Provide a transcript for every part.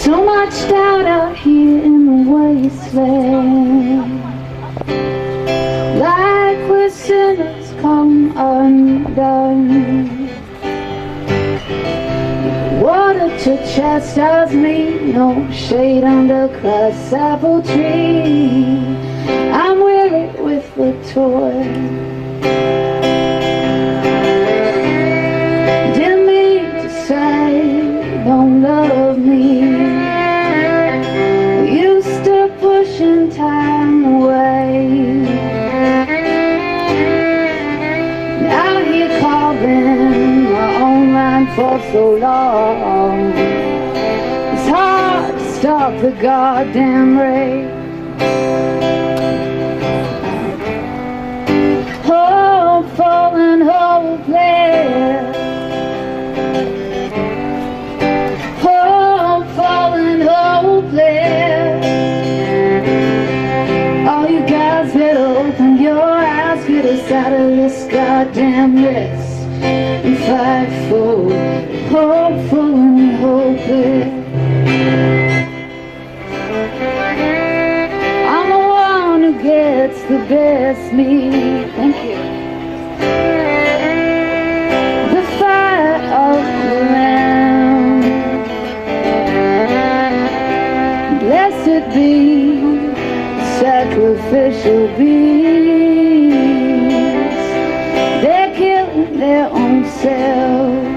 So much doubt out here in the wasteland, like we're sinners come undone. Water to chastise me, no shade under glass apple tree. I'm weary with the toy. Didn't mean to say don't love me. We used to pushing time away. Now you're calling my own line for so long. It's hard to stop the goddamn rain. Hopeful and hopeless, hopeful and hopeless. All you guys better open your eyes, get us out of this goddamn mess, and fight for hopeful and hopeless. I'm the one who gets the best me. Thank you. The fire of the Lamb. Blessed be the sacrificial beast. They're killing their own selves.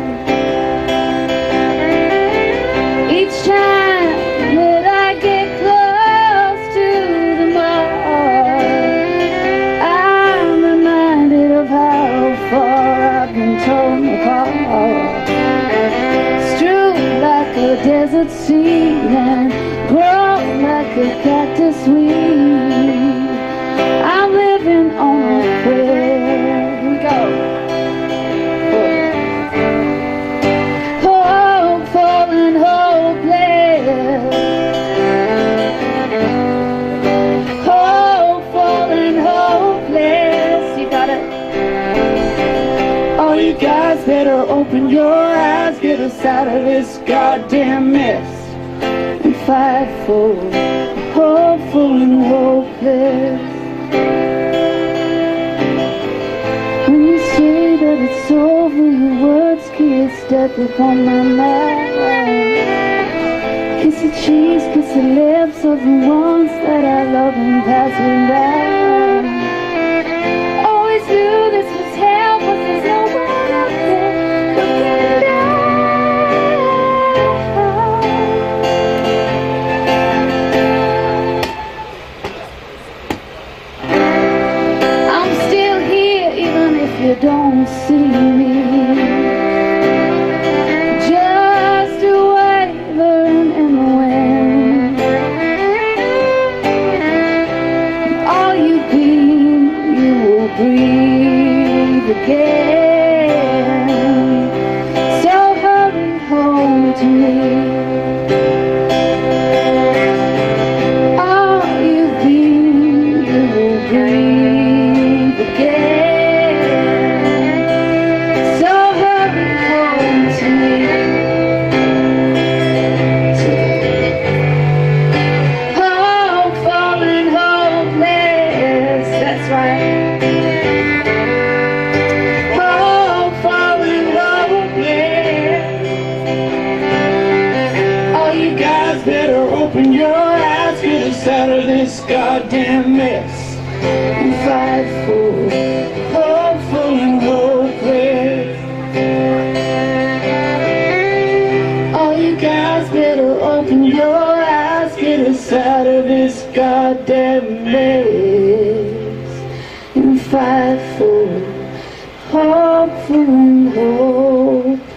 Each time that I get close to the mark, I'm reminded of how far I've been torn apart. Strewn like a desert seed and grown like a cactus weed. I'm living on a prayer. Here we go. Hopeful and hopeless, hopeful and hopeless. You got it. All you guys better open your eyes, get us out of this goddamn mess, and fight for hopeful and hopeless. When you say that it's over, your words can't step upon my mind. Kiss the cheeks, kiss the lips of the ones that I love and pass me by. Always knew this was hell, but there's no one out there looking down. I'm still here even if you don't see me. Just a wavering in the wind. All you be, you will breathe again. So hurry home to me. All you be, you will breathe again. So hurry home to me. Hopeful and hopeless, that's right. Hopeful and hopeless. All you guys better open your eyes, get us out of this goddamn mess, and fight for hopeful and hopeless. All you guys better open your eyes, get us out of this goddamn mess, and fight for hopeful and hopeless.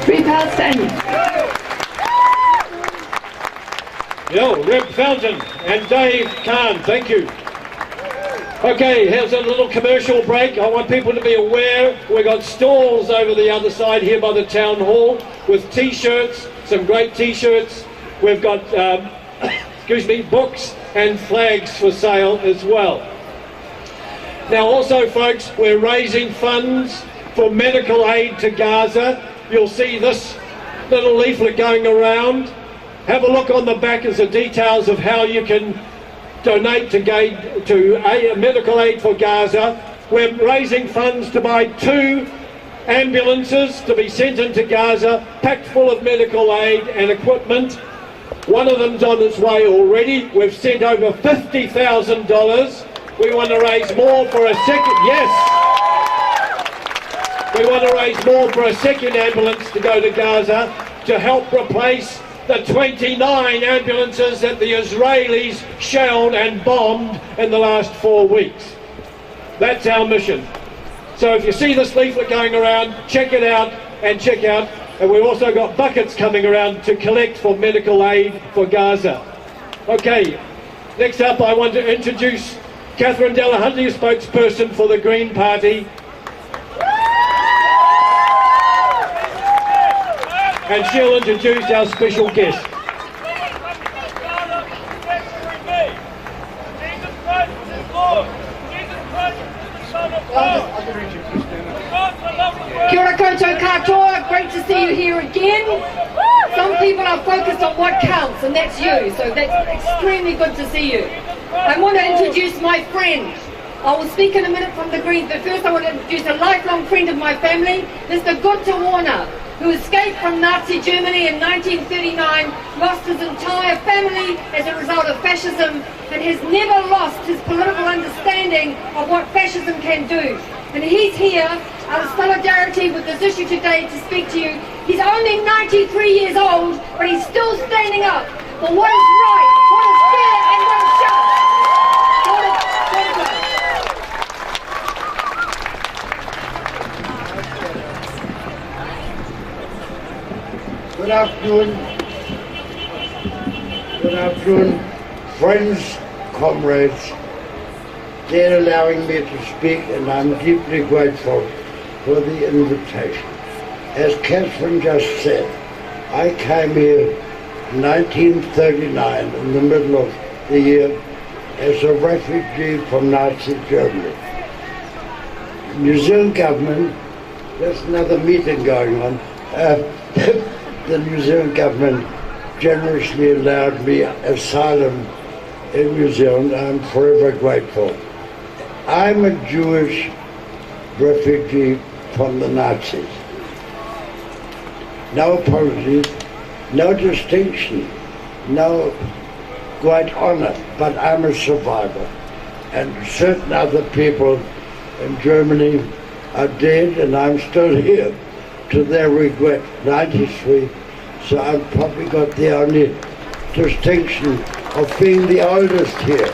Free Palestine. Yo, Reb Felton and Dave Kahn, thank you. Okay, here's a little commercial break. I want people to be aware we've got stalls over the other side here by the town hall with t-shirts, some great t-shirts. We've got, excuse me, books and flags for sale as well. Now also folks, we're raising funds for medical aid to Gaza. You'll see this little leaflet going around. Have a look on the back as the details of how you can donate to medical aid for Gaza. We're raising funds to buy 2 ambulances to be sent into Gaza, packed full of medical aid and equipment. One of them's on its way already. We've sent over $50,000. We want to raise more for a second. Yes. We want to raise more for a second ambulance to go to Gaza to help replace the 29 ambulances that the Israelis shelled and bombed in the last 4 weeks. That's our mission. So if you see this leaflet going around, check it out and check out. And we've also got buckets coming around to collect for medical aid for Gaza. Okay, next up I want to introduce Catherine Delahunty, spokesperson for the Green Party. And she'll introduce our special guest. Kia ora koutou katoa, great to see you here again. Some people are focused on what counts, and that's you, so that's extremely good to see you. I want to introduce my friend. I will speak in a minute from the Greens, but first I want to introduce a lifelong friend of my family, Mr. Gunter, who escaped from Nazi Germany in 1939, lost his entire family as a result of fascism, and has never lost his political understanding of what fascism can do. And he's here out of solidarity with this issue today to speak to you. He's only 93 years old, but he's still standing up for what is right, what is fair, and what is just. Good afternoon. Good afternoon, friends, comrades. They're allowing me to speak, and I'm deeply grateful for the invitation. As Catherine just said, I came here in 1939, in the middle of the year, as a refugee from Nazi Germany. New Zealand government, there's another meeting going on. The New Zealand government generously allowed me asylum in New Zealand. I'm forever grateful. I'm a Jewish refugee from the Nazis. No apologies, no distinction, no great honor, but I'm a survivor. And certain other people in Germany are dead, and I'm still here, to their regret, 93. So I've probably got the only distinction of being the oldest here.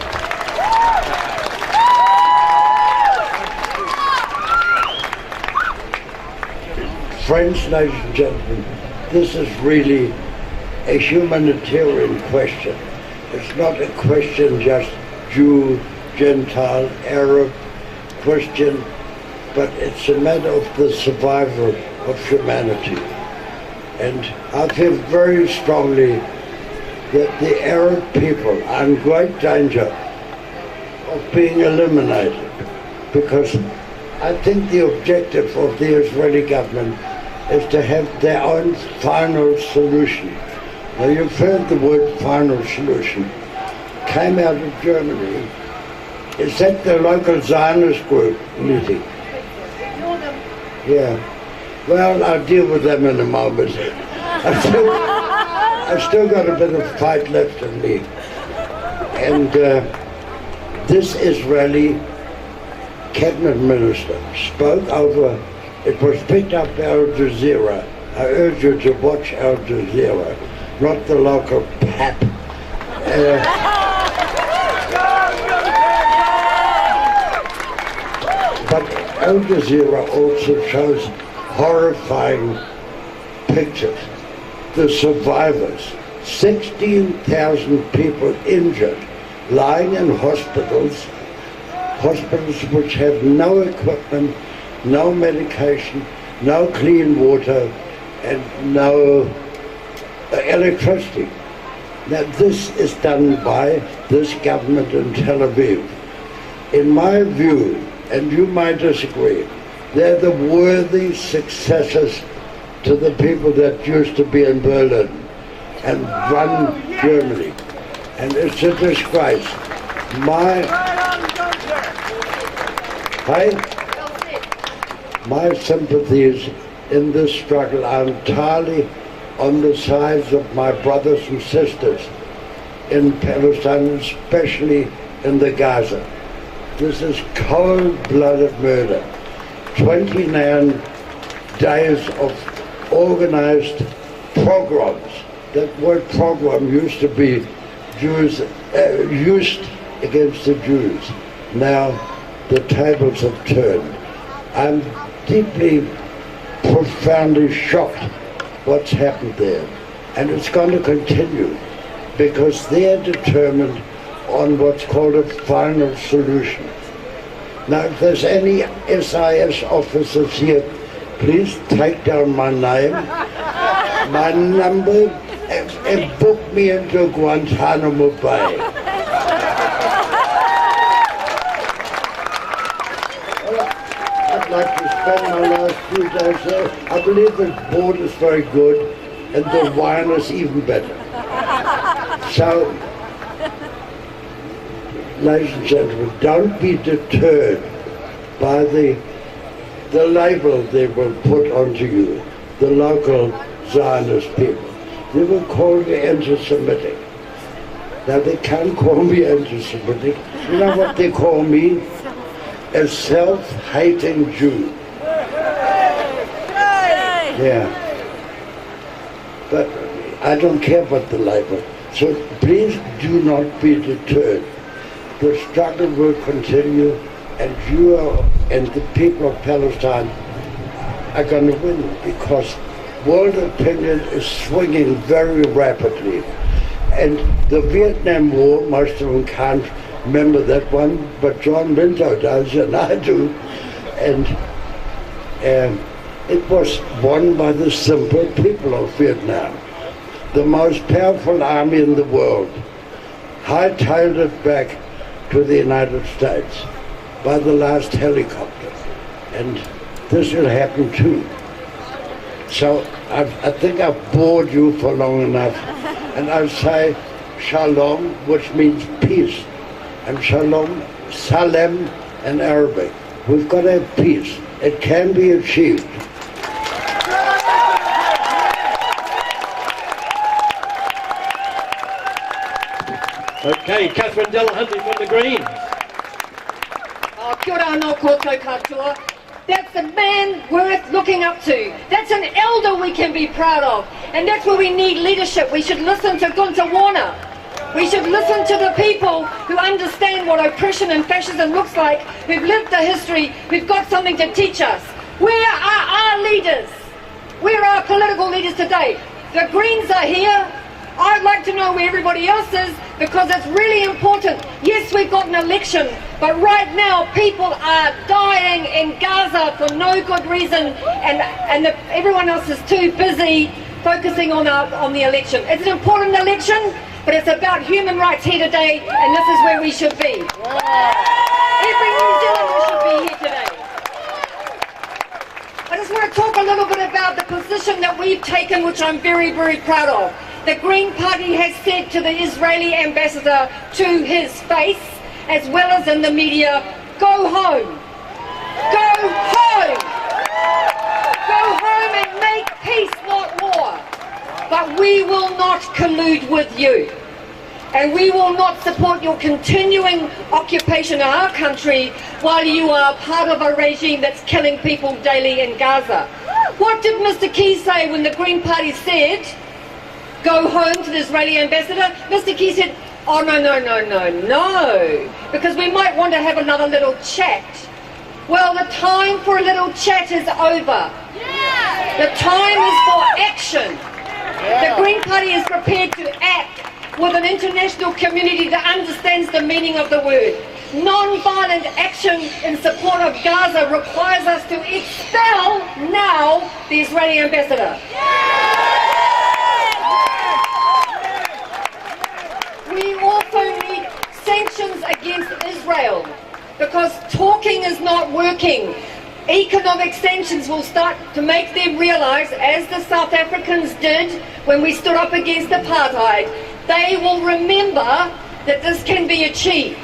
Friends, ladies and gentlemen, this is really a humanitarian question. It's not a question just Jew, Gentile, Arab, Christian, but it's a matter of the survival of humanity. And I feel very strongly that the Arab people are in great danger of being eliminated, because I think the objective of the Israeli government is to have their own final solution. Now, you've heard the word final solution. Came out of Germany. Is that the local Zionist group meeting? Yeah. Well, I'll deal with them in a moment. I've still got a bit of fight left in me. And this Israeli cabinet minister spoke over, it was picked up by Al Jazeera. I urge you to watch Al Jazeera, not the local pap. But Al Jazeera also shows horrifying pictures. The survivors, 16,000 people injured, lying in hospitals which have no equipment, no medication, no clean water, and no electricity. Now, this is done by this government in Tel Aviv. In my view, and you might disagree, they're the worthy successors to the people that used to be in Berlin and run Germany. And it's a disgrace. My sympathies in this struggle are entirely on the sides of my brothers and sisters in Palestine, especially in the Gaza. This is cold-blooded murder. 29 days of organized pogroms. That word pogrom used to be used against the Jews. Now the tables have turned. I'm deeply, profoundly shocked what's happened there. And it's going to continue because they're determined on what's called a final solution. Now, if there's any SIS officers here, please take down my name, my number, and book me into Guantanamo Bay. I'd like to spend my last few days there. I believe the board is very good and the wine is even better. So, ladies and gentlemen, don't be deterred by the label they will put onto you, the local Zionist people. They will call you anti-Semitic. Now, they can't call me anti-Semitic. You know what they call me? A self-hating Jew. Yeah. But I don't care about the label. So please do not be deterred. The struggle will continue, and you and the people of Palestine are going to win because world opinion is swinging very rapidly. And the Vietnam War, most of them can't remember that one, but John Minto does, and I do. And it was won by the simple people of Vietnam. The most powerful army in the world hightailed it back to the United States by the last helicopter. And this will happen too. So I think I've bored you for long enough. And I'll say shalom, which means peace. And shalom, salem in Arabic. We've got to have peace. It can be achieved. Okay, Catherine Delahunty from the Greens. Oh, kia ora anō koutou katoa. That's a man worth looking up to. That's an elder we can be proud of. And that's where we need leadership. We should listen to Gunter. We should listen to the people who understand what oppression and fascism looks like, who've lived the history, who've got something to teach us. Where are our leaders? Where are our political leaders today? The Greens are here. I'd like to know where everybody else is, because it's really important. Yes, we've got an election, but right now people are dying in Gaza for no good reason, and everyone else is too busy focusing on the election. It's an important election, but it's about human rights here today, and this is where we should be. Every New Zealander should be here today. I just want to talk a little bit about the position that we've taken, which I'm very, very proud of. The Green Party has said to the Israeli ambassador to his face, as well as in the media, go home. Go home. Go home and make peace, not war. But we will not collude with you. And we will not support your continuing occupation of our country while you are part of a regime that's killing people daily in Gaza. What did Mr. Key say when the Green Party said, go home to the Israeli ambassador? Mr. Key said, oh no, because we might want to have another little chat. Well, the time for a little chat is over. The time is for action. The Green Party is prepared to act with an international community that understands the meaning of the word. Non-violent action in support of Gaza requires us to expel now the Israeli ambassador. We also need sanctions against Israel, because talking is not working. Economic sanctions will start to make them realise, as the South Africans did when we stood up against apartheid, they will remember that this can be achieved.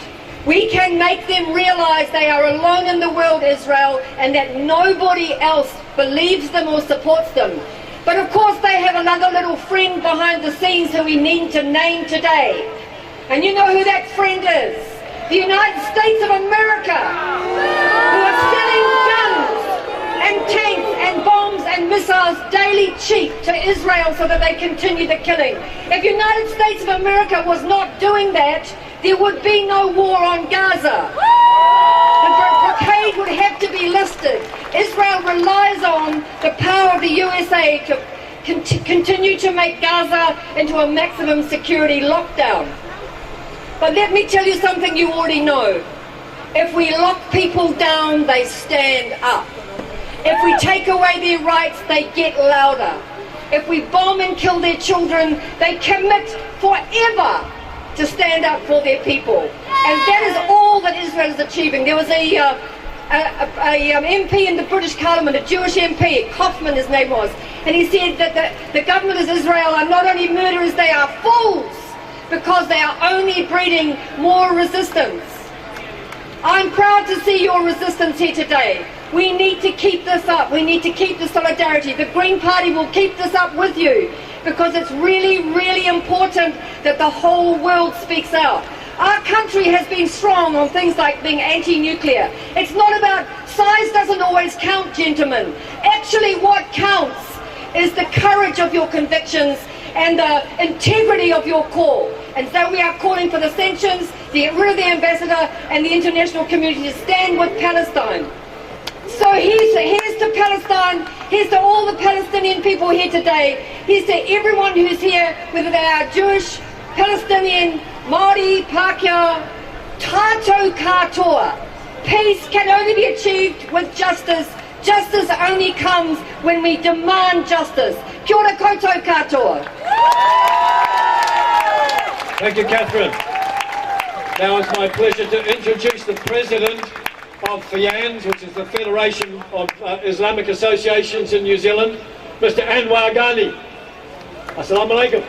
We can make them realise they are alone in the world, Israel, and that nobody else believes them or supports them. But of course they have another little friend behind the scenes who we need to name today. And you know who that friend is? The United States of America, who are selling guns and tanks and bombs and missiles daily cheap to Israel so that they continue the killing. If the United States of America was not doing that, there would be no war on Gaza. The blockade would have to be lifted. Israel relies on the power of the USA to continue to make Gaza into a maximum security lockdown. But let me tell you something you already know. If we lock people down, they stand up. If we take away their rights, they get louder. If we bomb and kill their children, they commit forever to stand up for their people. And that is all that Israel is achieving. There was a MP in the British Parliament, a Jewish MP, Kaufman his name was, and he said that the government of Israel are not only murderers, they are fools, because they are only breeding more resistance. I'm proud to see your resistance here today. We need to keep this up. We need to keep the solidarity. The Green Party will keep this up with you, because it's really, really important that the whole world speaks out. Our country has been strong on things like being anti-nuclear. It's not about, size doesn't always count, gentlemen. Actually what counts is the courage of your convictions and the integrity of your call. And so we are calling for the sanctions, to get rid of the ambassador and the international community to stand with Palestine. So here's to Palestine, here's to all the Palestinian people here today, here's to everyone who's here, whether they are Jewish, Palestinian, Māori, Pākehā, tātou katoa. Peace can only be achieved with justice. Justice only comes when we demand justice. Kia ora koutou katoa. Thank you, Catherine. Now it's my pleasure to introduce the President of FIANZ, which is the Federation of Islamic Associations in New Zealand, Mr. Anwar Ghani. Assalamu alaikum.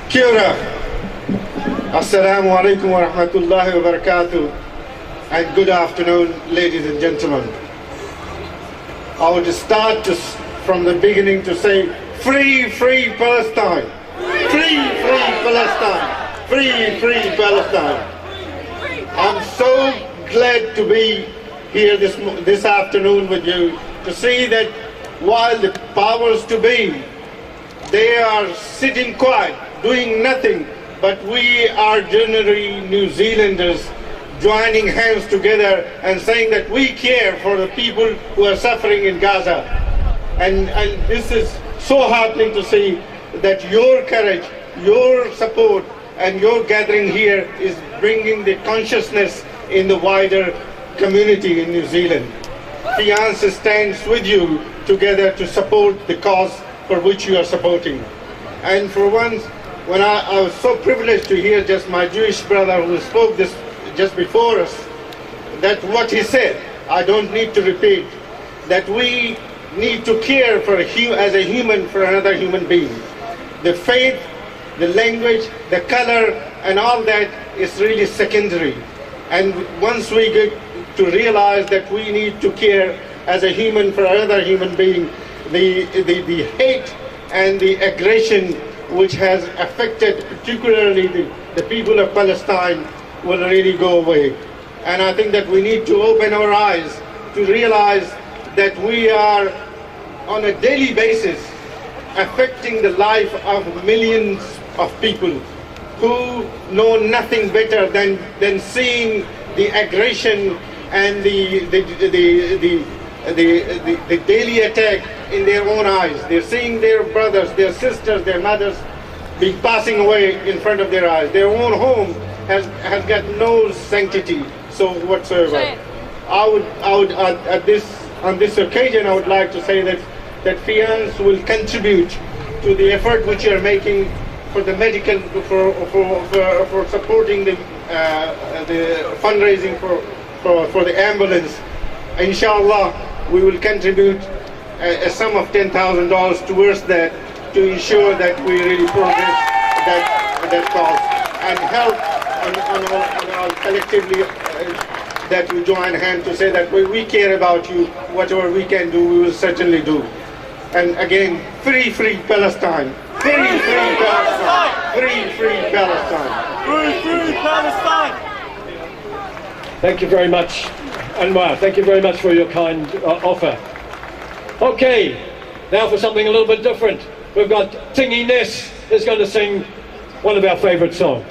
Kia ora. Assalamu alaikum wa rahmatullahi wa barakatuh. And good afternoon, ladies and gentlemen. I would start from the beginning to say, free, free Palestine. Free, free Palestine. Free, free Palestine. I'm so glad to be here this afternoon with you to see that while the powers to be, they are sitting quiet, doing nothing, but we are generally New Zealanders joining hands together and saying that we care for the people who are suffering in Gaza. And this is so heartening to see that your courage, your support and your gathering here is bringing the consciousness in the wider community in New Zealand. FIANZ stands with you together to support the cause for which you are supporting. And for once, when I was so privileged to hear just my Jewish brother who spoke this just before us, that what he said, I don't need to repeat, that we need to care for as a human for another human being. The faith, the language, the color, and all that is really secondary. And once we get to realize that we need to care as a human for another human being, the hate and the aggression which has affected particularly the people of Palestine will really go away. And I think that we need to open our eyes to realize that we are on a daily basis affecting the life of millions of people who know nothing better than seeing the aggression and the daily attack in their own eyes. They're seeing their brothers, their sisters, their mothers be passing away in front of their eyes. Their own home has got no sanctity whatsoever. I would on this occasion I would like to say that FIANZ will contribute to the effort which you are making for the medical, for supporting the fundraising for the ambulance. Inshallah, we will contribute a sum of $10,000 towards that, to ensure that we really progress that cause and help on collectively that we join hands to say that we care about you. Whatever we can do, we will certainly do. And again, free Palestine. Free Palestine. Free Palestine. Free Palestine. Thank you very much, Anwar. Thank you very much for your kind offer. Okay, now for something a little bit different. We've got Tingy Ness is going to sing one of our favourite songs.